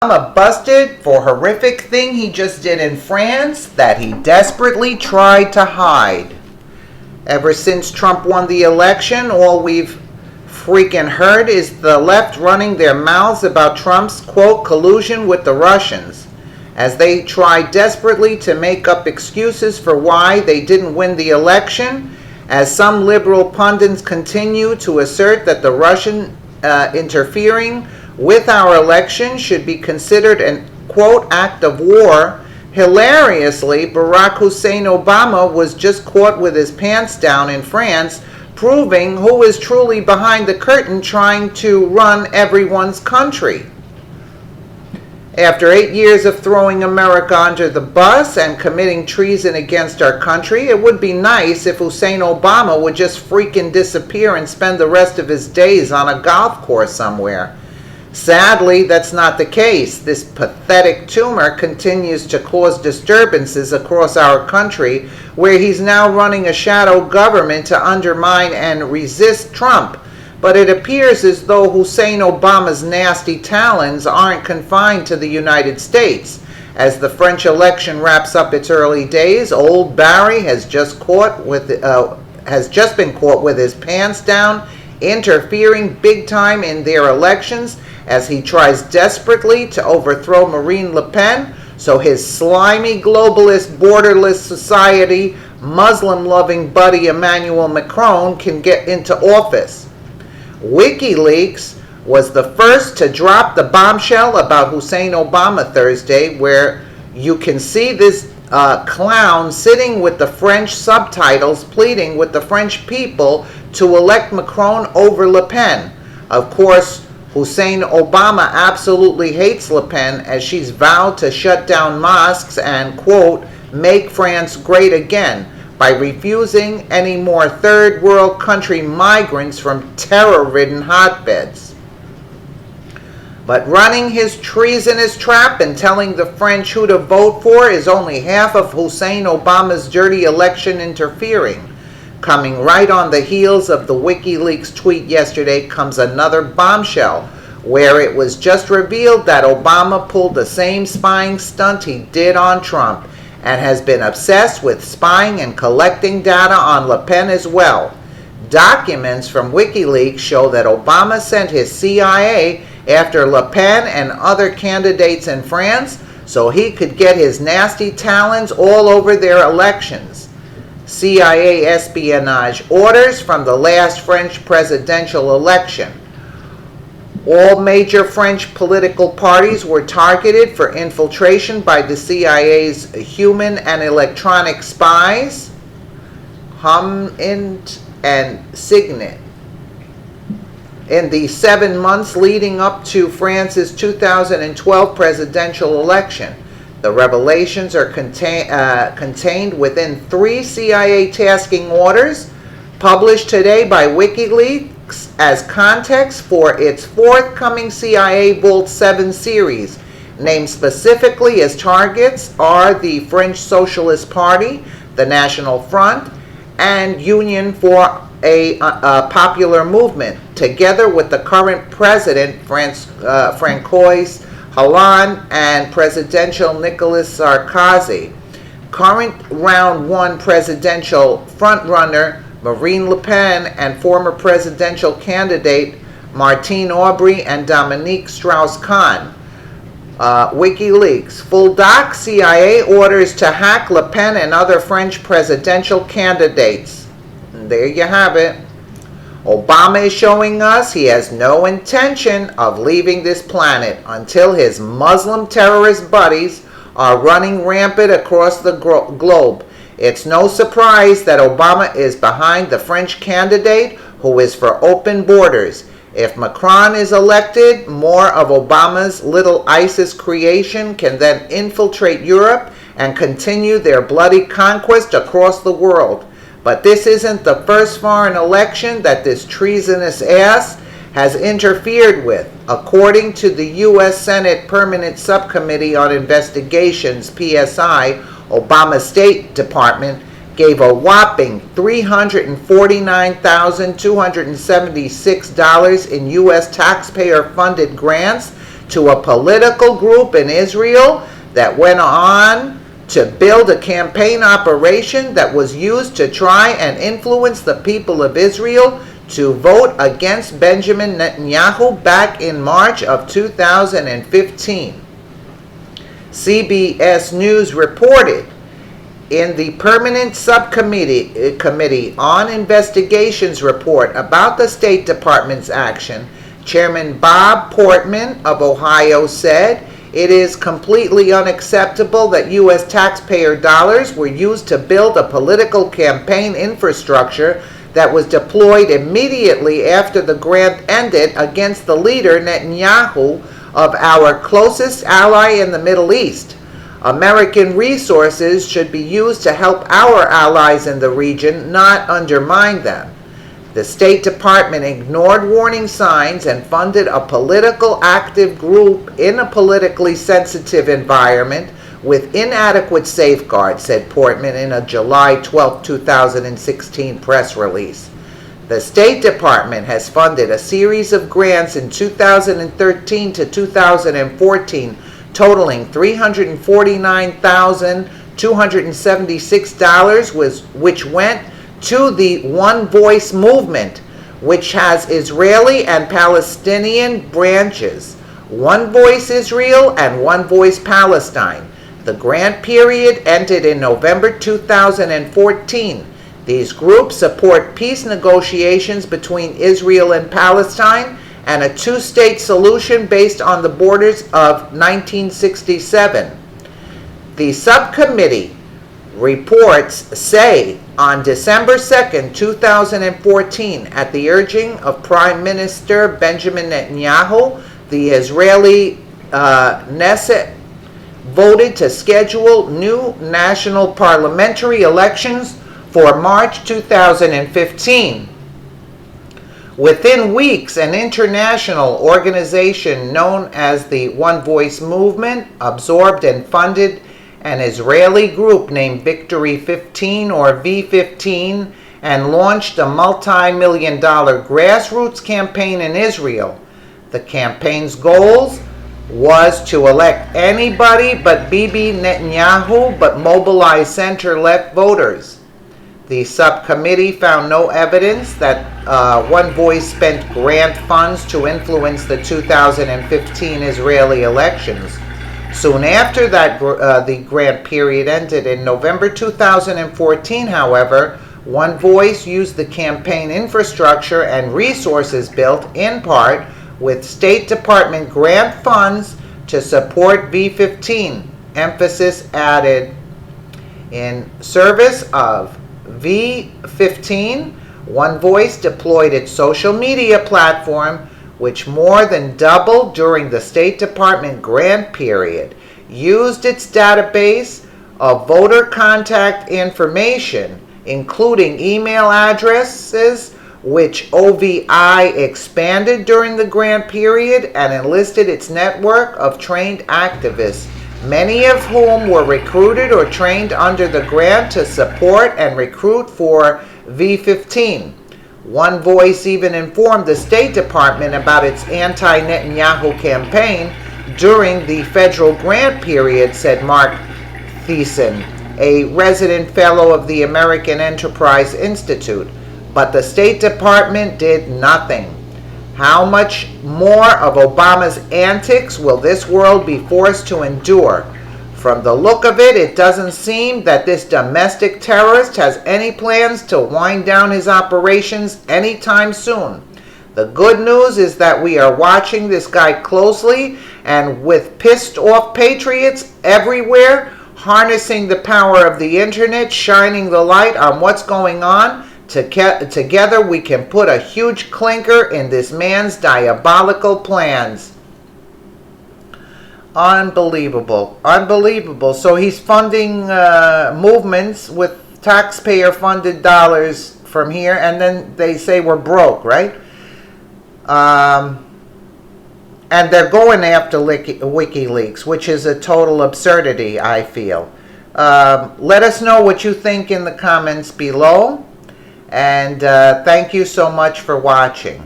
Obama busted for horrific thing he just did in France that he desperately tried to hide. Ever since Trump won the election, all we've freaking heard is the left running their mouths about Trump's, quote, collusion with the Russians, as they try desperately to make up excuses for why they didn't win the election, as some liberal pundits continue to assert that the Russian interfering with our election should be considered an, quote, act of war. Hilariously, Barack Hussein Obama was just caught with his pants down in France, proving who is truly behind the curtain trying to run everyone's country. After 8 years of throwing America under the bus and committing treason against our country, it would be nice if Hussein Obama would just freaking disappear and spend the rest of his days on a golf course somewhere. Sadly, that's not the case. This pathetic tumor continues to cause disturbances across our country, where he's now running a shadow government to undermine and resist Trump. But it appears as though Hussein Obama's nasty talons aren't confined to the United States. As the French election wraps up its early days, old Barry has just been caught with his pants down, interfering big time in their elections as he tries desperately to overthrow Marine Le Pen so his slimy globalist borderless society Muslim-loving buddy Emmanuel Macron can get into office. WikiLeaks was the first to drop the bombshell about Hussein Obama Thursday, where you can see this clown sitting with the French subtitles pleading with the French people to elect Macron over Le Pen. Of course, Hussein Obama absolutely hates Le Pen, as she's vowed to shut down mosques and, quote, make France great again by refusing any more third world country migrants from terror-ridden hotbeds. But running his treasonous trap and telling the French who to vote for is only half of Hussein Obama's dirty election interfering. Coming right on the heels of the WikiLeaks tweet yesterday comes another bombshell, where it was just revealed that Obama pulled the same spying stunt he did on Trump, and has been obsessed with spying and collecting data on Le Pen as well. Documents from WikiLeaks show that Obama sent his CIA after Le Pen and other candidates in France so he could get his nasty talons all over their elections. CIA espionage orders from the last French presidential election. All major French political parties were targeted for infiltration by the CIA's human and electronic spies, HUMINT and SIGINT. In the 7 months leading up to France's 2012 presidential election, the revelations are contained within 3 CIA tasking orders published today by WikiLeaks as context for its forthcoming CIA Vault 7 series. Named specifically as targets are the French Socialist Party, the National Front, and Union for a Popular Movement, together with the current president, François Hollande, and presidential Nicolas Sarkozy. Current round 1 presidential frontrunner Marine Le Pen and former presidential candidate Martine Aubry and Dominique Strauss-Kahn. WikiLeaks. Full doc, CIA orders to hack Le Pen and other French presidential candidates. And there you have it. Obama is showing us he has no intention of leaving this planet until his Muslim terrorist buddies are running rampant across the globe. It's no surprise that Obama is behind the French candidate who is for open borders. If Macron is elected, more of Obama's little ISIS creation can then infiltrate Europe and continue their bloody conquest across the world. But this isn't the first foreign election that this treasonous ass has interfered with. According to the U.S. Senate Permanent Subcommittee on Investigations, PSI, Obama's State Department gave a whopping $349,276 in U.S. taxpayer-funded grants to a political group in Israel that went on to build a campaign operation that was used to try and influence the people of Israel to vote against Benjamin Netanyahu back in March of 2015. CBS News reported in the Permanent Subcommittee on Investigations report about the State Department's action, Chairman Bob Portman of Ohio said, "It is completely unacceptable that U.S. taxpayer dollars were used to build a political campaign infrastructure that was deployed immediately after the grant ended against the leader, Netanyahu, of our closest ally in the Middle East. American resources should be used to help our allies in the region, not undermine them." The State Department ignored warning signs and funded a political active group in a politically sensitive environment with inadequate safeguards, said Portman in a July 12, 2016 press release. The State Department has funded a series of grants in 2013 to 2014 totaling $349,276, which went to the One Voice movement, which has Israeli and Palestinian branches, One Voice Israel and One Voice Palestine. The grant period ended in November 2014. These groups support peace negotiations between Israel and Palestine and a two-state solution based on the borders of 1967. The subcommittee reports say on December 2, 2014, at the urging of Prime Minister Benjamin Netanyahu, the Israeli Knesset voted to schedule new national parliamentary elections for March 2015. Within weeks, an international organization known as the One Voice Movement absorbed and funded an Israeli group named Victory 15 or V15 and launched a multi-million-dollar grassroots campaign in Israel. The campaign's goals was to elect anybody but Bibi Netanyahu but mobilize center-left voters. The subcommittee found no evidence that One Voice spent grant funds to influence the 2015 Israeli elections. Soon after that, the grant period ended in November 2014, however, One Voice used the campaign infrastructure and resources built, in part, with State Department grant funds to support V15. Emphasis added in service of V15, One Voice deployed its social media platform, which more than doubled during the State Department grant period, used its database of voter contact information, including email addresses, which OVI expanded during the grant period, and enlisted its network of trained activists, many of whom were recruited or trained under the grant to support and recruit for V15. One Voice even informed the State Department about its anti-Netanyahu campaign during the federal grant period, said Mark Thiessen, a resident fellow of the American Enterprise Institute. But the State Department did nothing. How much more of Obama's antics will this world be forced to endure? From the look of it, it doesn't seem that this domestic terrorist has any plans to wind down his operations anytime soon. The good news is that we are watching this guy closely, and with pissed off patriots everywhere, harnessing the power of the internet, shining the light on what's going on, together we can put a huge clinker in this man's diabolical plans. Unbelievable. Unbelievable. So he's funding movements with taxpayer-funded dollars from here, and then they say we're broke, right? And they're going after WikiLeaks, which is a total absurdity, I feel. Let us know what you think in the comments below. And thank you so much for watching.